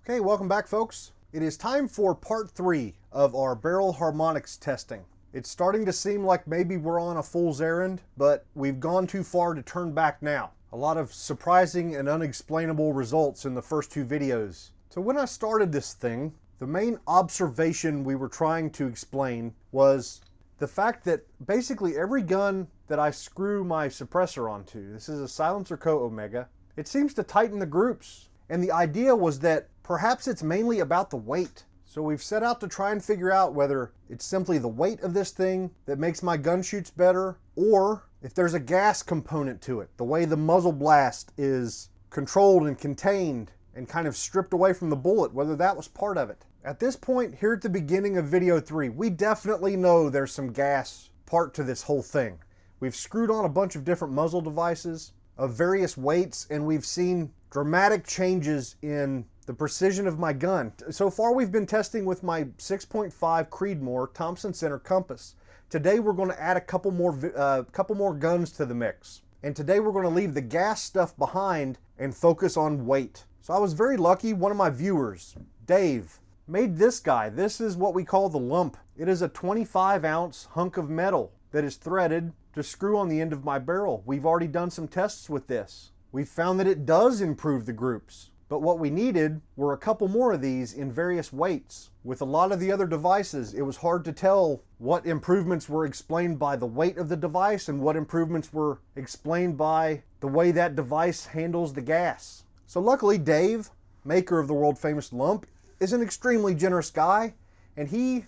Okay, welcome back folks. It is time for part 3 of our barrel harmonics testing. It's starting to seem like maybe we're on a fool's errand, but we've gone too far to turn back now. A lot of surprising and unexplainable results in the first 2 videos. So when I started this thing, the main observation we were trying to explain was the fact that basically every gun that I screw my suppressor onto, this is a Silencerco Omega, it seems to tighten the groups. And the idea was that perhaps it's mainly about the weight. So we've set out to try and figure out whether it's simply the weight of this thing that makes my gun shoots better, or if there's a gas component to it, the way the muzzle blast is controlled and contained and kind of stripped away from the bullet, whether that was part of it. At this point, here at the beginning of video 3, we definitely know there's some gas part to this whole thing. We've screwed on a bunch of different muzzle devices of various weights, and we've seen dramatic changes in the precision of my gun. So far we've been testing with my 6.5 Creedmoor Thompson center compass. Today we're going to add a couple more guns to the mix. And today we're going to leave the gas stuff behind and focus on weight. So I was very lucky. One of my viewers, Dave, made this guy. This is what we call the lump. It is a 25-ounce hunk of metal that is threaded to screw on the end of my barrel. We've already done some tests with this. We've found that it does improve the groups. But what we needed were a couple more of these in various weights. With a lot of the other devices, it was hard to tell what improvements were explained by the weight of the device and what improvements were explained by the way that device handles the gas. So luckily, Dave, maker of the world famous lump, is an extremely generous guy, and he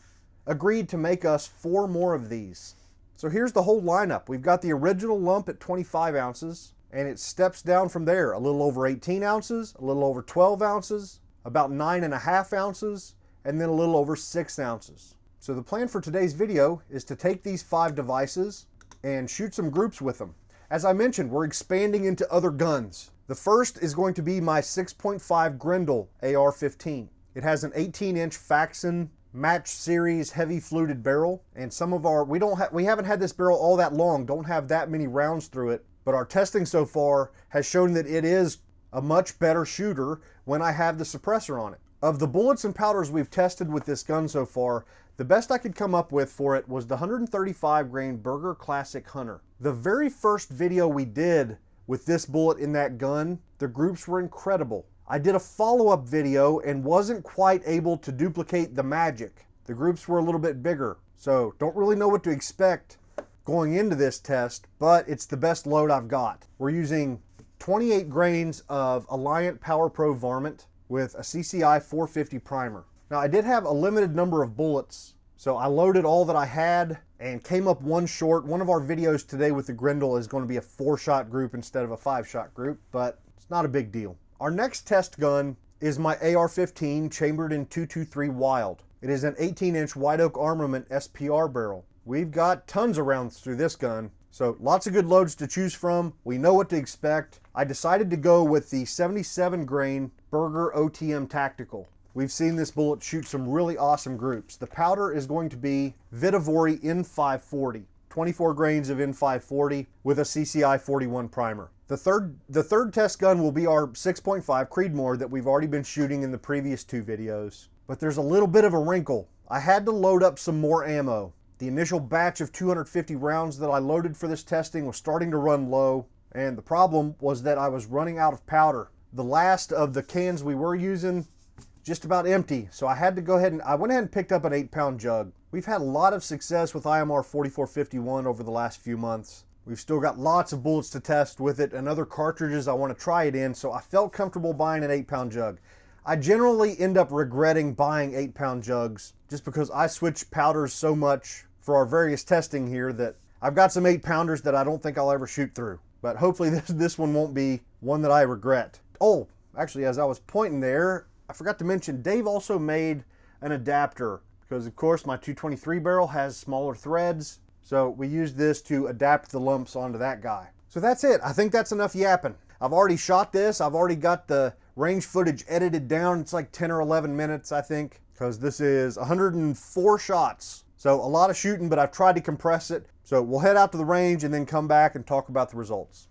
agreed to make us 4 more of these. So here's the whole lineup. We've got the original lump at 25 ounces. And it steps down from there, a little over 18 ounces, a little over 12 ounces, about 9.5 ounces, and then a little over 6 ounces. So the plan for today's video is to take these 5 devices and shoot some groups with them. As I mentioned, we're expanding into other guns. The first is going to be my 6.5 Grendel AR-15. It has an 18-inch Faxon match series heavy fluted barrel, and some of our, we haven't had this barrel all that long, don't have that many rounds through it. But our testing so far has shown that it is a much better shooter when I have the suppressor on it. Of the bullets and powders we've tested with this gun so far, the best I could come up with for it was the 135 grain Berger Classic Hunter. The very first video we did with this bullet in that gun, the groups were incredible. I did a follow-up video and wasn't quite able to duplicate the magic. The groups were a little bit bigger, so don't really know what to expect going into this test, but it's the best load I've got. We're using 28 grains of Alliant Power Pro varmint with a CCI 450 primer. Now I did have a limited number of bullets, so I loaded all that I had and came up one short. One of our videos today with the Grendel is going to be a 4-shot group instead of a 5-shot group, but it's not a big deal. Our next test gun is my AR-15 chambered in 223 Wild. It is an 18-inch White Oak Armament SPR barrel. We've got tons of rounds through this gun, so lots of good loads to choose from. We know what to expect. I decided to go with the 77 grain Berger OTM Tactical. We've seen this bullet shoot some really awesome groups. The powder is going to be Vitavori N540, 24 grains of N540 with a CCI 41 primer. The third test gun will be our 6.5 Creedmoor that we've already been shooting in the previous 2 videos. But there's a little bit of a wrinkle. I had to load up some more ammo. The initial batch of 250 rounds that I loaded for this testing was starting to run low, and the problem was that I was running out of powder. The last of the cans we were using, just about empty, so I had to go ahead and I went ahead and picked up an 8-pound jug. We've had a lot of success with IMR 4451 over the last few months. We've still got lots of bullets to test with it and other cartridges I want to try it in, so I felt comfortable buying an 8-pound jug. I generally end up regretting buying 8-pound jugs just because I switch powders so much for our various testing here that I've got some 8-pounders that I don't think I'll ever shoot through. But hopefully this one won't be one that I regret. Oh, actually, as I was pointing there, I forgot to mention Dave also made an adapter because of course my 223 barrel has smaller threads. So we used this to adapt the lumps onto that guy. So that's it. I think that's enough yapping. I've already shot this. I've already got the range footage edited down. It's like 10 or 11 minutes, I think, because this is 104 shots. So a lot of shooting, but I've tried to compress it. So we'll head out to the range and then come back and talk about the results.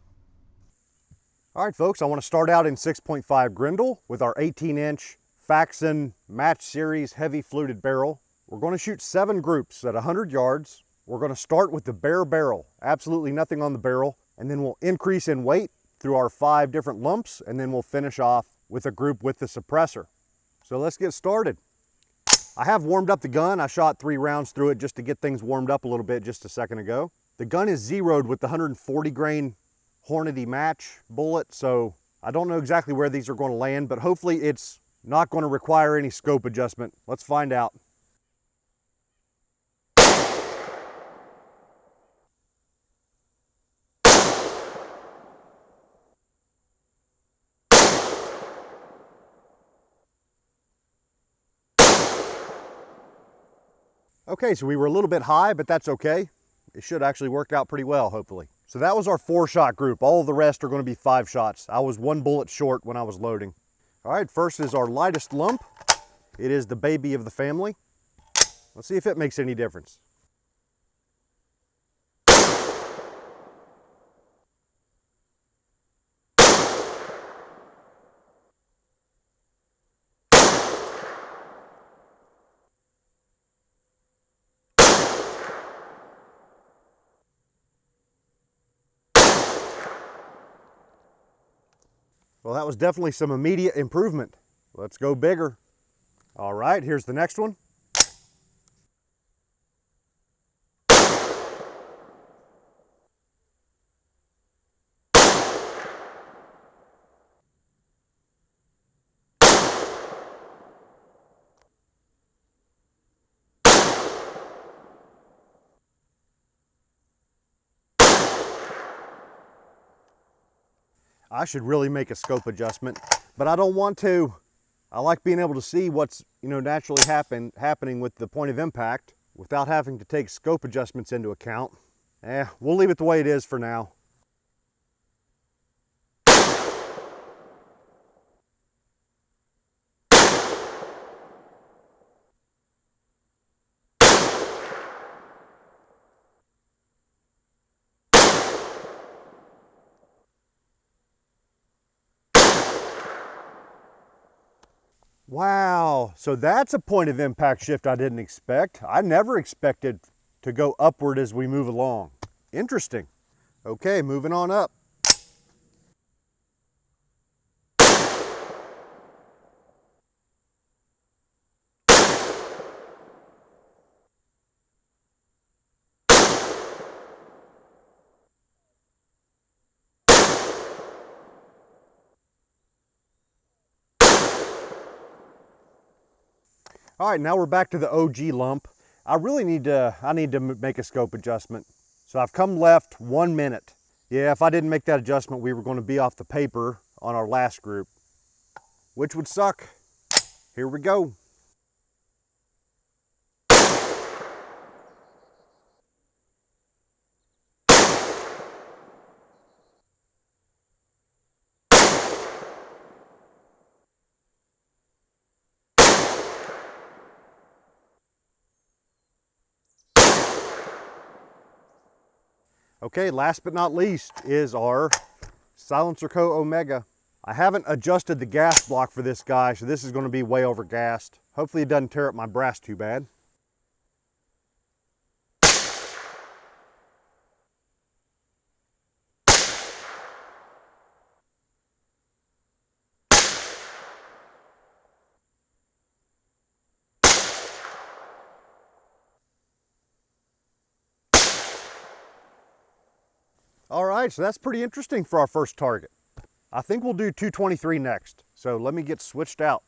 All right, folks, I want to start out in 6.5 Grendel with our 18-inch Faxon Match Series heavy fluted barrel. We're going to shoot 7 groups at 100 yards. We're going to start with the bare barrel, absolutely nothing on the barrel, and then we'll increase in weight through our 5 different lumps, and then we'll finish off with a group with the suppressor. So let's get started. I have warmed up the gun. I shot 3 rounds through it just to get things warmed up a little bit just a second ago. The gun is zeroed with the 140 grain Hornady match bullet, so I don't know exactly where these are going to land, but hopefully it's not going to require any scope adjustment. Let's find out. Okay, so we were a little bit high, but that's okay. It should actually work out pretty well, hopefully. So that was our 4-shot group. All of the rest are going to be 5 shots. I was 1 bullet short when I was loading. All right, first is our lightest lump. It is the baby of the family. Let's see if it makes any difference. Well, that was definitely some immediate improvement. Let's go bigger. All right, here's the next one. I should really make a scope adjustment, but I don't want to. I like being able to see what's, naturally happening with the point of impact without having to take scope adjustments into account. We'll leave it the way it is for now. Wow, so that's a point of impact shift I didn't expect. I never expected to go upward as we move along. Interesting. Okay, moving on up. All right, now we're back to the OG lump. I need to make a scope adjustment. So I've come left 1 minute. Yeah, if I didn't make that adjustment, we were going to be off the paper on our last group, which would suck. Here we go. Okay, last but not least is our Silencerco Omega. I haven't adjusted the gas block for this guy, so this is going to be way over gassed. Hopefully it doesn't tear up my brass too bad. All right, so that's pretty interesting for our first target. I think we'll do 223 next, so let me get switched out.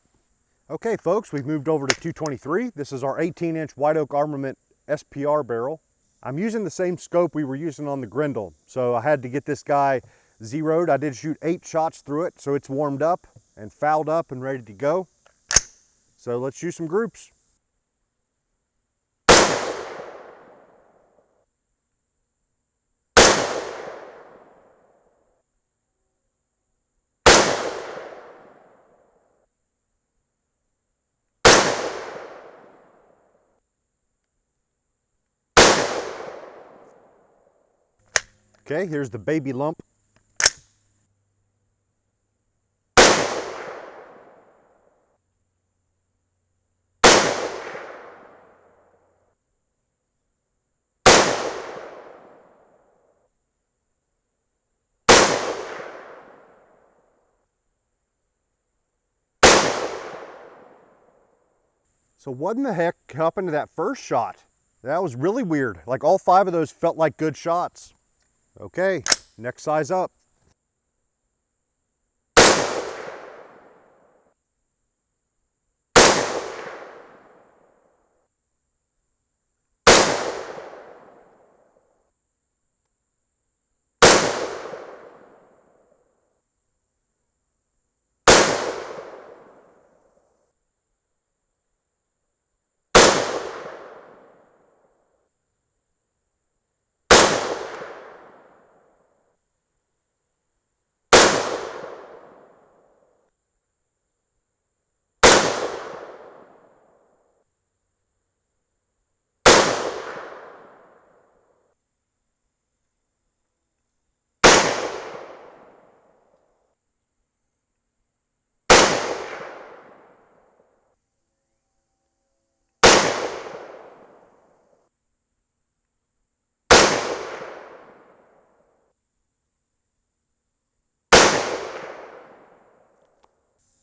Okay, folks, we've moved over to 223. This is our 18-inch White Oak Armament SPR barrel. I'm using the same scope we were using on the Grendel, so I had to get this guy zeroed. I did shoot 8 shots through it, so it's warmed up and fouled up and ready to go. So let's shoot some groups. Okay, here's the baby lump. So what in the heck happened to that first shot? That was really weird. Like all 5 of those felt like good shots. Okay, next size up.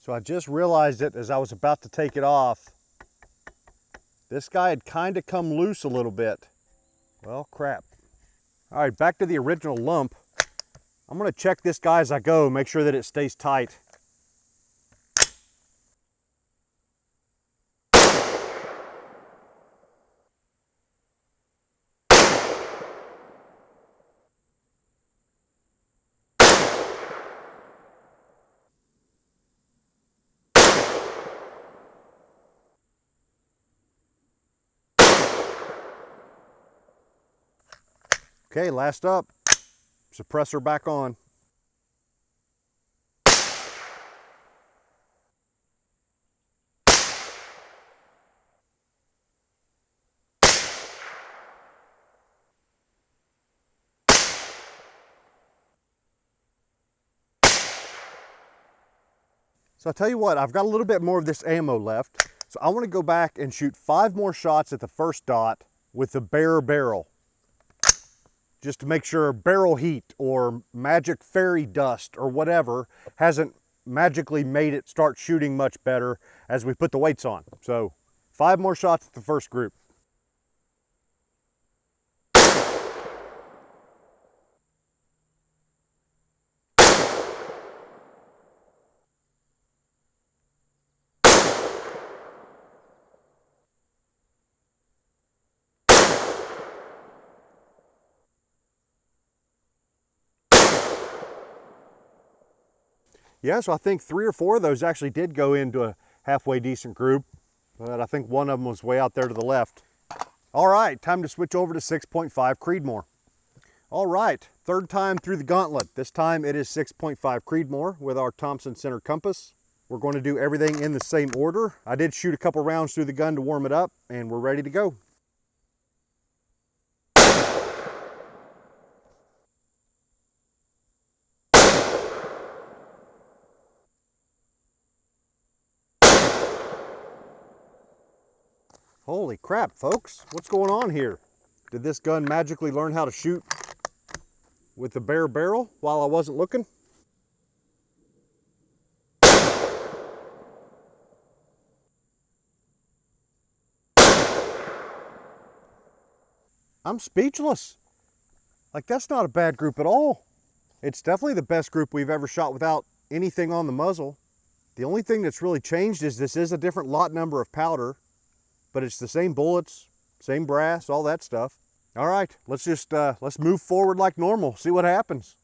So I just realized it as I was about to take it off. This guy had kind of come loose a little bit. Well, crap. All right, back to the original lump. I'm gonna check this guy as I go, make sure that it stays tight. Okay, last up, suppressor back on. So I'll tell you what, I've got a little bit more of this ammo left. So I want to go back and shoot 5 more shots at the first dot with the bare barrel. Just to make sure barrel heat or magic fairy dust or whatever hasn't magically made it start shooting much better as we put the weights on. So 5 more shots at the first group. Yeah, so I think 3 or 4 of those actually did go into a halfway decent group, but I think one of them was way out there to the left. All right, time to switch over to 6.5 Creedmoor. All right, 3rd time through the gauntlet. This time it is 6.5 Creedmoor with our Thompson center compass. We're going to do everything in the same order. I did shoot a couple rounds through the gun to warm it up, and we're ready to go. Holy crap, folks. What's going on here? Did this gun magically learn how to shoot with the bare barrel while I wasn't looking? I'm speechless. Like, that's not a bad group at all. It's definitely the best group we've ever shot without anything on the muzzle. The only thing that's really changed is this is a different lot number of powder, but it's the same bullets, same brass, all that stuff. All right, let's just, let's move forward like normal, see what happens.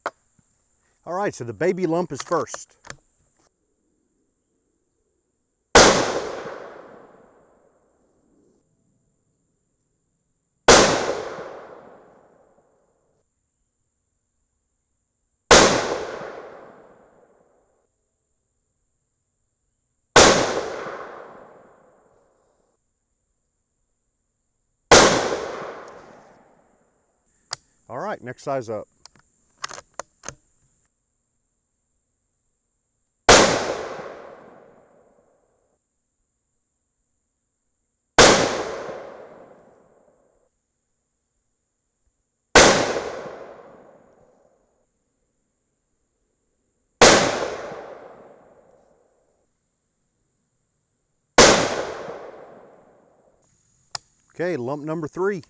All right, so the baby lump is first. All right, next size up. Okay, lump number 3.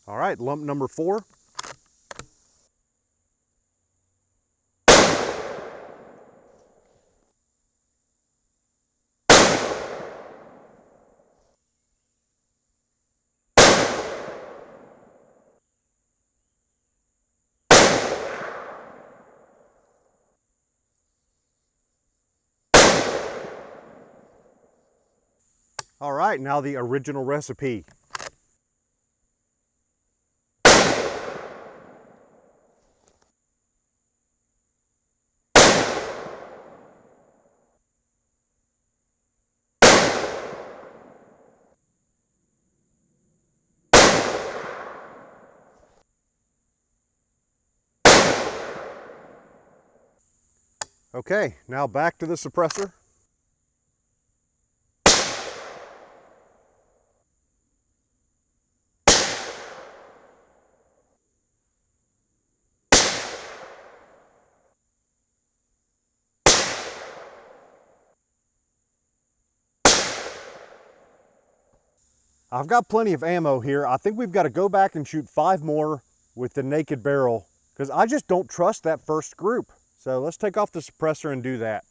All right, lump number 4. All right, now the original recipe. Okay, now back to the suppressor. I've got plenty of ammo here. I think we've got to go back and shoot 5 more with the naked barrel because I just don't trust that first group. So let's take off the suppressor and do that.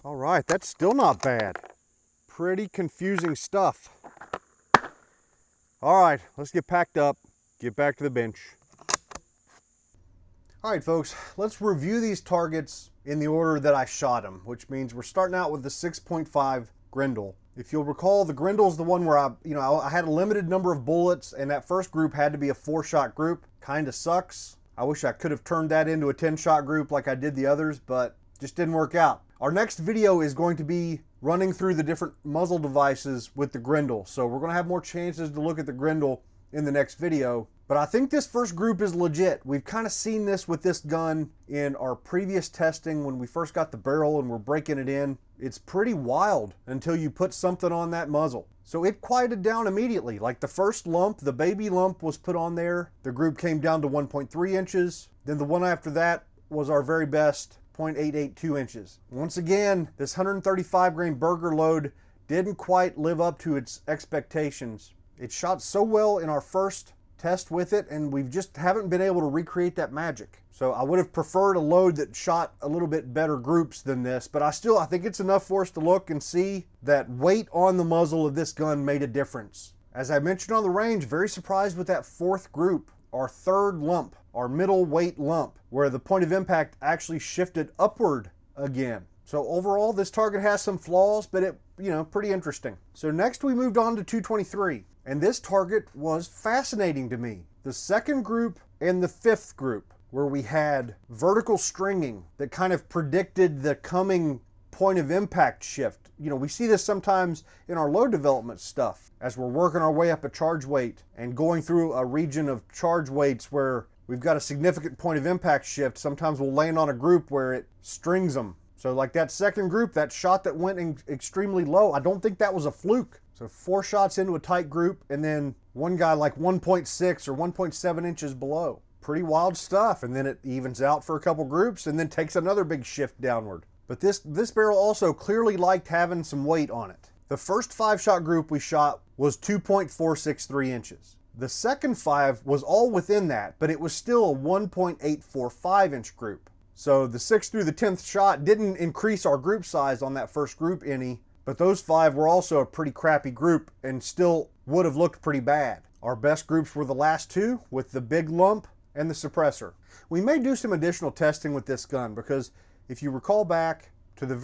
All right, that's still not bad. Pretty confusing stuff. All right, let's get packed up, get back to the bench. All right, folks, let's review these targets in the order that I shot them, which means we're starting out with the 6.5 Grendel. If you'll recall, the Grendel's the one where I had a limited number of bullets, and that first group had to be a 4-shot group. Kind of sucks. I wish I could have turned that into a 10-shot group like I did the others, but just didn't work out. Our next video is going to be running through the different muzzle devices with the Grendel. So we're going to have more chances to look at the Grendel in the next video. But I think this first group is legit. We've kind of seen this with this gun in our previous testing when we first got the barrel and we're breaking it in. It's pretty wild until you put something on that muzzle. So it quieted down immediately. Like the first lump, the baby lump was put on there. The group came down to 1.3 inches. Then the one after that was our very best, 0.882 inches. Once again, this 135 grain burger load didn't quite live up to its expectations. It shot so well in our first test with it, and we just haven't been able to recreate that magic. So I would have preferred a load that shot a little bit better groups than this, but I think it's enough for us to look and see that weight on the muzzle of this gun made a difference. As I mentioned on the range, very surprised with that 4th group, our 3rd lump, our middle weight lump, where the point of impact actually shifted upward again. So overall, this target has some flaws, but it, pretty interesting. So next we moved on to 223, and this target was fascinating to me. The 2nd group and the 5th group, where we had vertical stringing that kind of predicted the coming point of impact shift. We see this sometimes in our load development stuff as we're working our way up a charge weight and going through a region of charge weights where we've got a significant point of impact shift. Sometimes we'll land on a group where it strings them. So like that 2nd group, that shot that went in extremely low, I don't think that was a fluke. So 4 shots into a tight group and then one guy like 1.6 or 1.7 inches below. Pretty wild stuff. And then it evens out for a couple groups and then takes another big shift downward. But this barrel also clearly liked having some weight on it. The first 5-shot group we shot was 2.463 inches. The second 5 was all within that, but it was still a 1.845 inch group. So the 6th through the 10th shot didn't increase our group size on that first group any, but those 5 were also a pretty crappy group and still would have looked pretty bad. Our best groups were the last 2 with the big lump and the suppressor. We may do some additional testing with this gun because if you recall back to the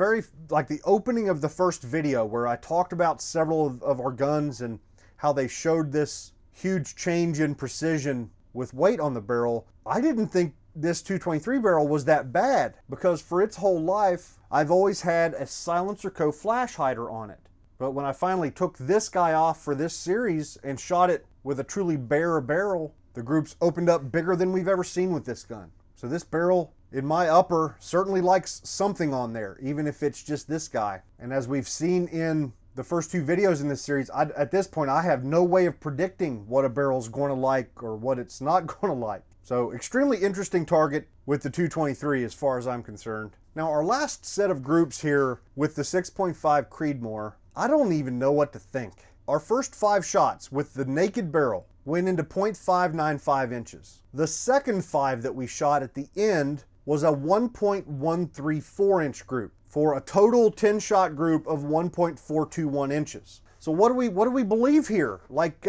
the opening of the first video where I talked about several of our guns and how they showed this huge change in precision with weight on the barrel, I didn't think this 223 barrel was that bad, because for its whole life, I've always had a Silencerco flash hider on it. But when I finally took this guy off for this series and shot it with a truly bare barrel, the groups opened up bigger than we've ever seen with this gun. So this barrel, in my upper, certainly likes something on there, even if it's just this guy. And as we've seen in the first 2 videos in this series, at this point, I have no way of predicting what a barrel's going to like or what it's not going to like. So extremely interesting target with the 223 as far as I'm concerned. Now our last set of groups here with the 6.5 Creedmoor, I don't even know what to think. Our first 5 shots with the naked barrel went into 0.595 inches. The second 5 that we shot at the end was a 1.134 inch group for a total 10-shot group of 1.421 inches. So what do we believe here? Like,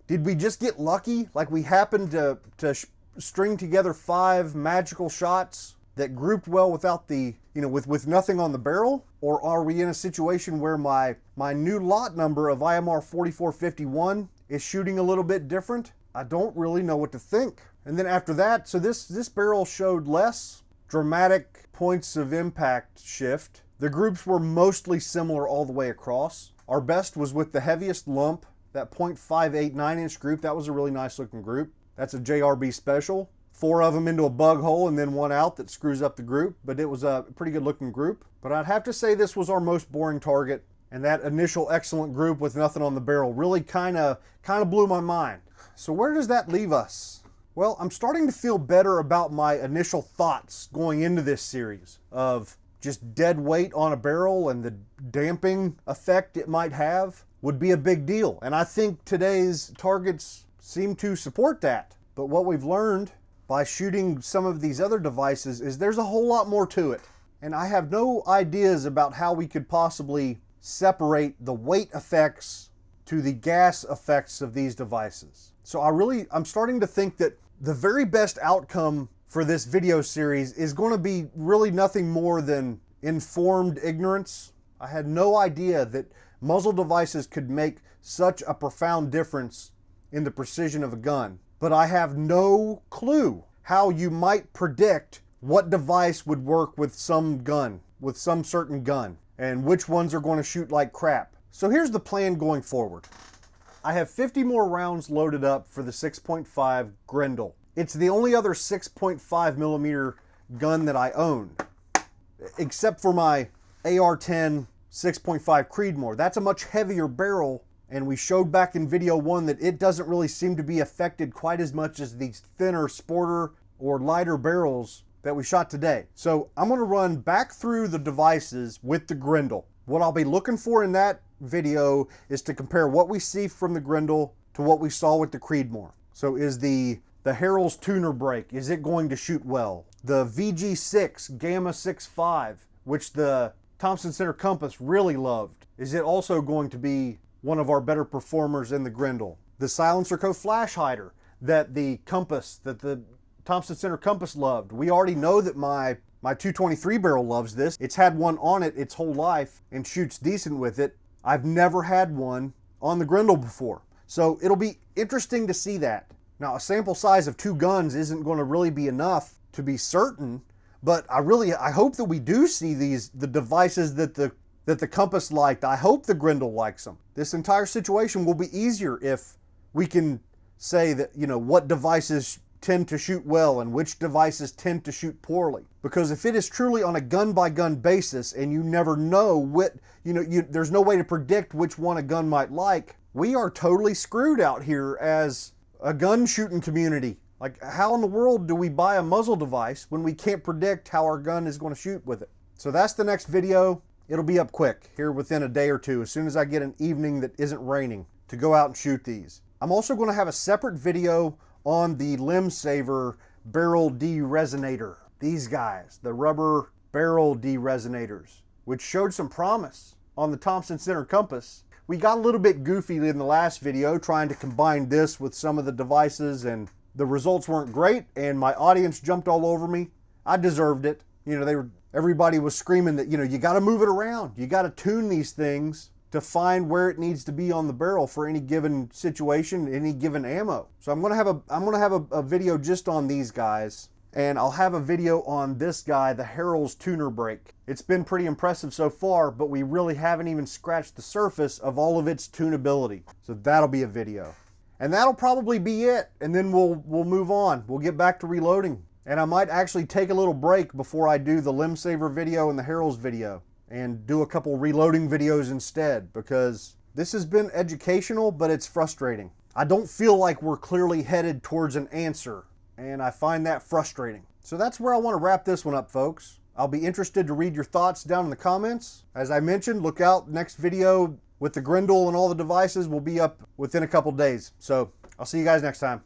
did we just get lucky? Like we happened to string together 5 magical shots that grouped well without the, with nothing on the barrel? Or are we in a situation where my new lot number of IMR 4451 is shooting a little bit different? I don't really know what to think. And then after that, so this barrel showed less dramatic points of impact shift. The groups were mostly similar all the way across. Our best was with the heaviest lump, that 0.589 inch group. That was a really nice looking group. That's a JRB special. 4 of them into a bug hole and then 1 out that screws up the group, but it was a pretty good looking group. But I'd have to say this was our most boring target, and that initial excellent group with nothing on the barrel really kind of blew my mind. So where does that leave us? Well, I'm starting to feel better about my initial thoughts going into this series of just dead weight on a barrel and the damping effect it might have would be a big deal. And I think today's targets seem to support that. But what we've learned by shooting some of these other devices is there's a whole lot more to it. And I have no ideas about how we could possibly separate the weight effects to the gas effects of these devices. So I'm starting to think that the very best outcome for this video series is going to be really nothing more than informed ignorance. I had no idea that muzzle devices could make such a profound difference in the precision of a gun. But I have no clue how you might predict what device would work with some gun, with some certain gun, and which ones are going to shoot like crap. So here's the plan going forward. I have 50 more rounds loaded up for the 6.5 Grendel. It's the only other 6.5 millimeter gun that I own, except for my AR-10 6.5 Creedmoor. That's a much heavier barrel, and we showed back in video 1 that it doesn't really seem to be affected quite as much as these thinner, sporter, or lighter barrels that we shot today. So I'm going to run back through the devices with the Grendel. What I'll be looking for in that video is to compare what we see from the Grendel to what we saw with the Creedmoor. So is the Harrell's tuner brake, is it going to shoot well? The VG6 Gamma 6.5, which the Thompson center compass really loved, is it also going to be one of our better performers in the Grendel? The Silencerco flash hider that the Thompson center compass loved. We already know that my 223 barrel loves this. It's had one on it its whole life and shoots decent with it. I've never had one on the Grendel before. So it'll be interesting to see that. Now, a sample size of 2 guns isn't going to really be enough to be certain, but I hope that we do see the devices that the compass liked. I hope the Grendel likes them. This entire situation will be easier if we can say that, what devices tend to shoot well and which devices tend to shoot poorly. Because if it is truly on a gun-by-gun basis and you never know there's no way to predict which one a gun might like, we are totally screwed out here as a gun shooting community. Like, how in the world do we buy a muzzle device when we can't predict how our gun is going to shoot with it? So that's the next video. It'll be up quick here within a day or 2, as soon as I get an evening that isn't raining to go out and shoot these. I'm also going to have a separate video on the LimbSaver barrel Deresonator. These guys, the rubber barrel Deresonators, which showed some promise on the Thompson center compass. We got a little bit goofy in the last video trying to combine this with some of the devices, and the results weren't great, and my audience jumped all over me. I deserved it. Everybody was screaming that, you got to move it around. You got to tune these things to find where it needs to be on the barrel for any given situation, any given ammo. So I'm gonna have a video just on these guys, and I'll have a video on this guy, the Harrell's tuner brake. It's been pretty impressive so far, but we really haven't even scratched the surface of all of its tunability. So that'll be a video. And that'll probably be it, and then we'll move on. We'll get back to reloading. And I might actually take a little break before I do the LimbSaver video and the Harrell's video, and do a couple reloading videos instead, because this has been educational, but it's frustrating. I don't feel like we're clearly headed towards an answer, and I find that frustrating. So that's where I want to wrap this one up, folks. I'll be interested to read your thoughts down in the comments. As I mentioned, look out, next video with the Grendel and all the devices will be up within a couple days. So I'll see you guys next time.